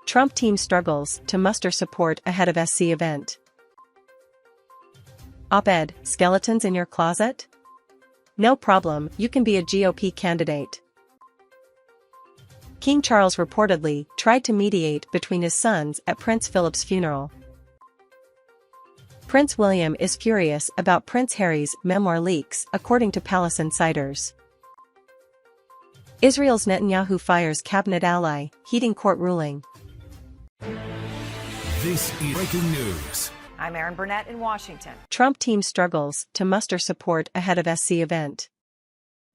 Trump team struggles to muster support ahead of SC event. Op-ed, skeletons in your closet? No problem, you can be a GOP candidate. King Charles reportedly tried to mediate between his sons at Prince Philip's funeral. Prince William is furious about Prince Harry's memoir leaks, according to palace insiders. Israel's Netanyahu fires cabinet ally, heeding court ruling. This is breaking news. I'm Erin Burnett in Washington. Trump team struggles to muster support ahead of SC event.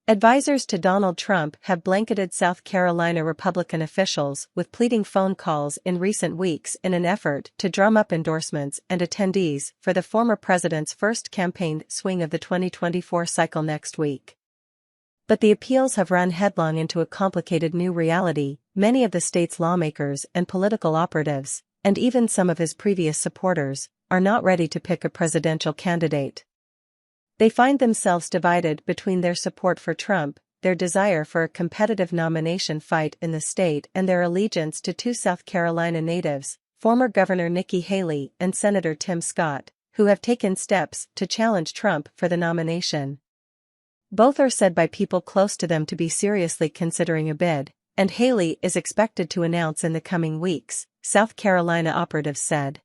Advisors to Donald Trump have blanketed South Carolina Republican officials with pleading phone calls in recent weeks in an effort to drum up endorsements and attendees for the former president's first campaign swing of the 2024 cycle next week. But the appeals have run headlong into a complicated new reality. Many of the state's lawmakers and political operatives, and even some of his previous supporters, are not ready to pick a presidential candidate. They find themselves divided between their support for Trump, their desire for a competitive nomination fight in the state, and their allegiance to two South Carolina natives, former Governor Nikki Haley and Senator Tim Scott, who have taken steps to challenge Trump for the nomination. Both are said by people close to them to be seriously considering a bid, and Haley is expected to announce in the coming weeks, South Carolina operatives said.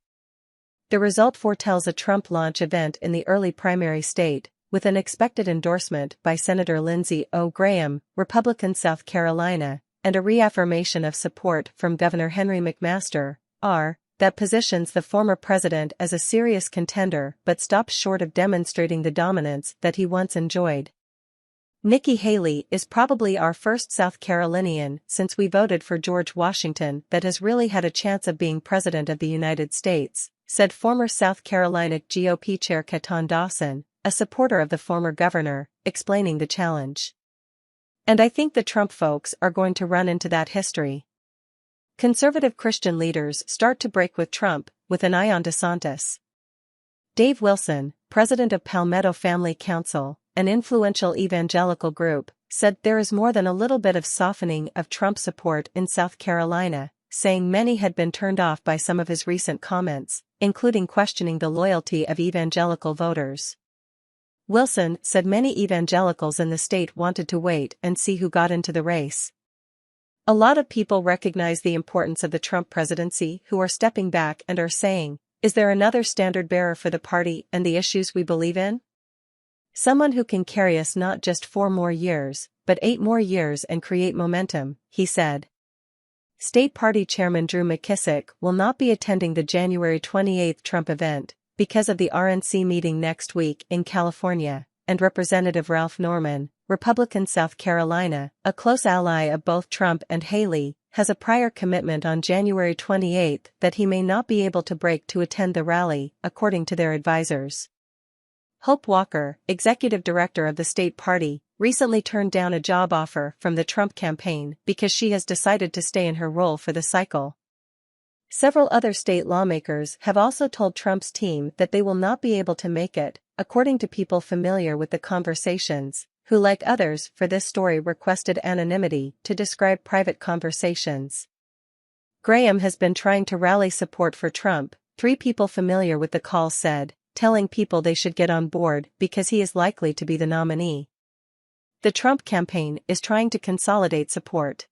The result foretells a Trump launch event in the early primary state, with an expected endorsement by Senator Lindsey Graham, Republican South Carolina, and a reaffirmation of support from Governor Henry McMaster, that positions the former president as a serious contender but stops short of demonstrating the dominance that he once enjoyed. Nikki Haley is probably our first South Carolinian since we voted for George Washington that has really had a chance of being president of the United States, said former South Carolina GOP Chair Keton Dawson, a supporter of the former governor, explaining the challenge. And I think the Trump folks are going to run into that history. Conservative Christian leaders start to break with Trump, with an eye on DeSantis. Dave Wilson, president of Palmetto Family Council, an influential evangelical group, said there is more than a little bit of softening of Trump support in South Carolina, saying many had been turned off by some of his recent comments, including questioning the loyalty of evangelical voters. Wilson said many evangelicals in the state wanted to wait and see who got into the race. A lot of people recognize the importance of the Trump presidency who are stepping back and are saying, is there another standard bearer for the party and the issues we believe in? Someone who can carry us not just 4 more years, but 8 more years and create momentum, he said. State Party Chairman Drew McKissick will not be attending the January 28 Trump event because of the RNC meeting next week in California, and Representative Ralph Norman, Republican South Carolina, a close ally of both Trump and Haley, has a prior commitment on January 28 that he may not be able to break to attend the rally, according to their advisors. Hope Walker, executive director of the state party, recently turned down a job offer from the Trump campaign because she has decided to stay in her role for the cycle. Several other state lawmakers have also told Trump's team that they will not be able to make it, according to people familiar with the conversations, who, like others for this story, requested anonymity to describe private conversations. Graham has been trying to rally support for Trump, 3 people familiar with the call said, telling people they should get on board because he is likely to be the nominee. The Trump campaign is trying to consolidate support.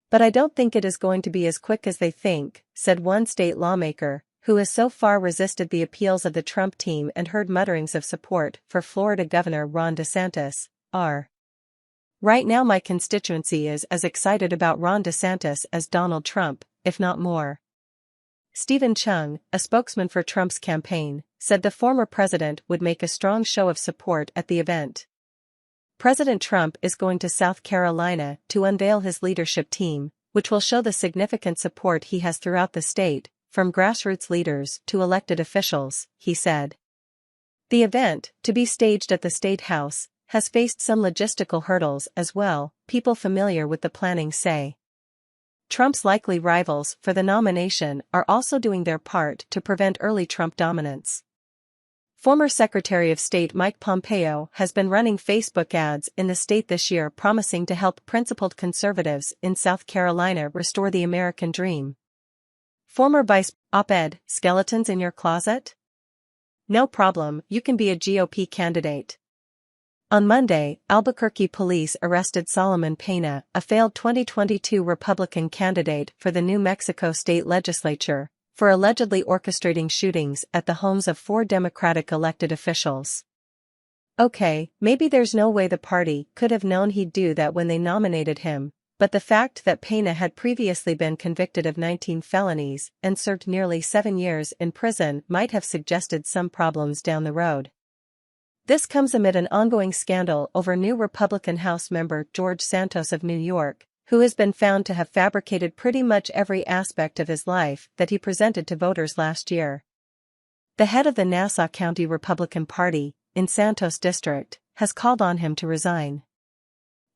But I don't think it is going to be as quick as they think, said one state lawmaker, who has so far resisted the appeals of the Trump team and heard mutterings of support for Florida Governor Ron DeSantis. Right now my constituency is as excited about Ron DeSantis as Donald Trump, if not more. Stephen Chung, a spokesman for Trump's campaign, said the former president would make a strong show of support at the event. President Trump is going to South Carolina to unveil his leadership team, which will show the significant support he has throughout the state, from grassroots leaders to elected officials, he said. The event, to be staged at the State House, has faced some logistical hurdles as well, people familiar with the planning say. Trump's likely rivals for the nomination are also doing their part to prevent early Trump dominance. Former Secretary of State Mike Pompeo has been running Facebook ads in the state this year promising to help principled conservatives in South Carolina restore the American dream. Former Vice Op-Ed, skeletons in your closet? No problem, you can be a GOP candidate. On Monday, Albuquerque police arrested Solomon Pena, a failed 2022 Republican candidate for the New Mexico state legislature, for allegedly orchestrating shootings at the homes of 4 Democratic elected officials. Okay, maybe there's no way the party could have known he'd do that when they nominated him, but the fact that Pena had previously been convicted of 19 felonies and served nearly 7 years in prison might have suggested some problems down the road. This comes amid an ongoing scandal over new Republican House member George Santos of New York, who has been found to have fabricated pretty much every aspect of his life that he presented to voters last year. The head of the Nassau County Republican Party, in Santos District, has called on him to resign.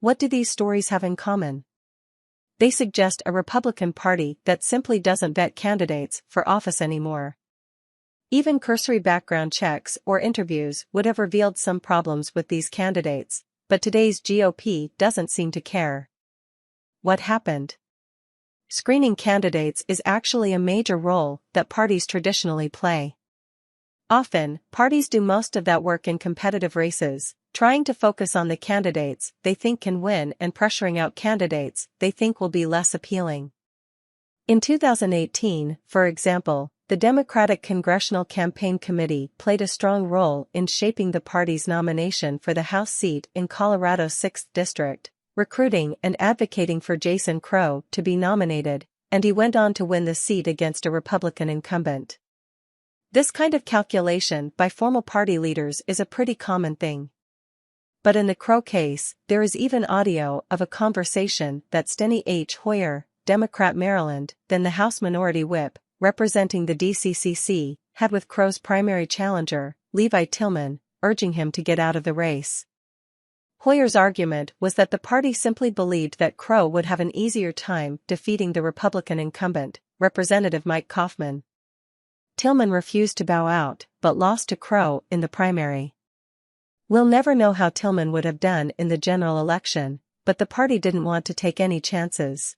What do these stories have in common? They suggest a Republican Party that simply doesn't vet candidates for office anymore. Even cursory background checks or interviews would have revealed some problems with these candidates, but today's GOP doesn't seem to care. What happened? Screening candidates is actually a major role that parties traditionally play. Often, parties do most of that work in competitive races, trying to focus on the candidates they think can win and pressuring out candidates they think will be less appealing. In 2018, for example, the Democratic Congressional Campaign Committee played a strong role in shaping the party's nomination for the House seat in Colorado's 6th District, recruiting and advocating for Jason Crow to be nominated, and he went on to win the seat against a Republican incumbent. This kind of calculation by formal party leaders is a pretty common thing. But in the Crow case, there is even audio of a conversation that Steny H. Hoyer, Democrat Maryland, then the House Minority Whip, representing the DCCC, had with Crow's primary challenger, Levi Tillman, urging him to get out of the race. Hoyer's argument was that the party simply believed that Crow would have an easier time defeating the Republican incumbent, Representative Mike Coffman. Tillman refused to bow out, but lost to Crow in the primary. We'll never know how Tillman would have done in the general election, but the party didn't want to take any chances.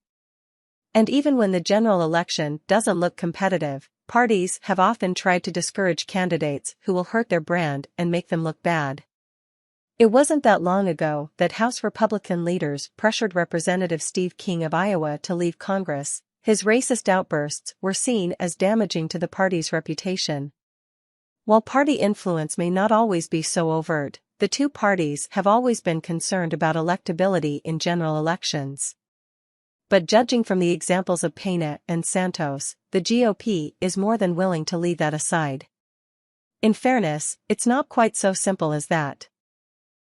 And even when the general election doesn't look competitive, parties have often tried to discourage candidates who will hurt their brand and make them look bad. It wasn't that long ago that House Republican leaders pressured Representative Steve King of Iowa to leave Congress. His racist outbursts were seen as damaging to the party's reputation. While party influence may not always be so overt, the two parties have always been concerned about electability in general elections. But judging from the examples of Pena and Santos, the GOP is more than willing to leave that aside. In fairness, it's not quite so simple as that.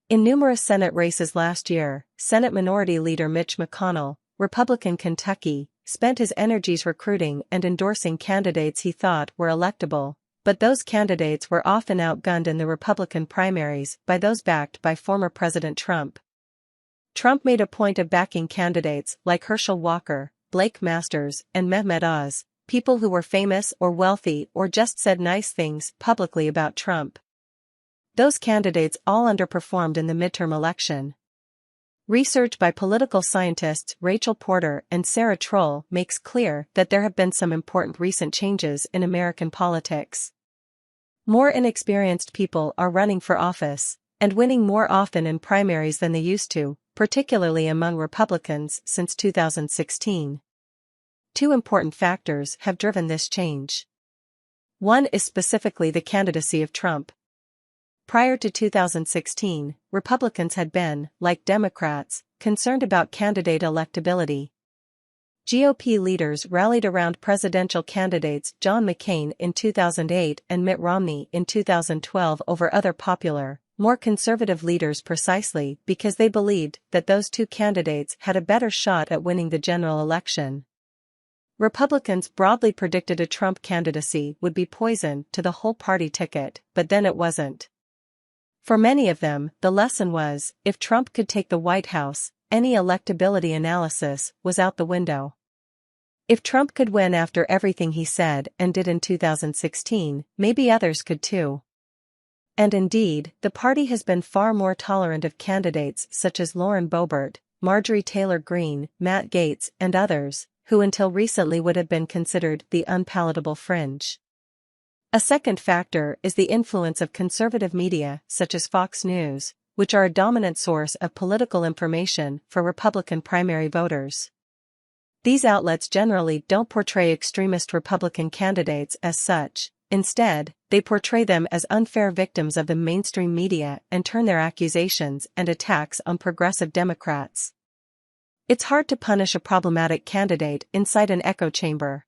In numerous Senate races last year, Senate Minority Leader Mitch McConnell, Republican Kentucky, spent his energies recruiting and endorsing candidates he thought were electable, but those candidates were often outgunned in the Republican primaries by those backed by former President Trump. Trump made a point of backing candidates like Herschel Walker, Blake Masters, and Mehmet Oz, people who were famous or wealthy or just said nice things publicly about Trump. Those candidates all underperformed in the midterm election. Research by political scientists Rachel Porter and Sarah Troll makes clear that there have been some important recent changes in American politics. More inexperienced people are running for office, and winning more often in primaries than they used to, particularly among Republicans since 2016. Two important factors have driven this change. One is specifically the candidacy of Trump. Prior to 2016, Republicans had been, like Democrats, concerned about candidate electability. GOP leaders rallied around presidential candidates John McCain in 2008 and Mitt Romney in 2012 over other popular, more conservative leaders precisely because they believed that those two candidates had a better shot at winning the general election. Republicans broadly predicted a Trump candidacy would be poison to the whole party ticket, but then it wasn't. For many of them, the lesson was, if Trump could take the White House, any electability analysis was out the window. If Trump could win after everything he said and did in 2016, maybe others could too. And indeed, the party has been far more tolerant of candidates such as Lauren Boebert, Marjorie Taylor Greene, Matt Gaetz, and others, who until recently would have been considered the unpalatable fringe. A second factor is the influence of conservative media such as Fox News, which are a dominant source of political information for Republican primary voters. These outlets generally don't portray extremist Republican candidates as such. Instead, they portray them as unfair victims of the mainstream media and turn their accusations and attacks on progressive Democrats. It's hard to punish a problematic candidate inside an echo chamber.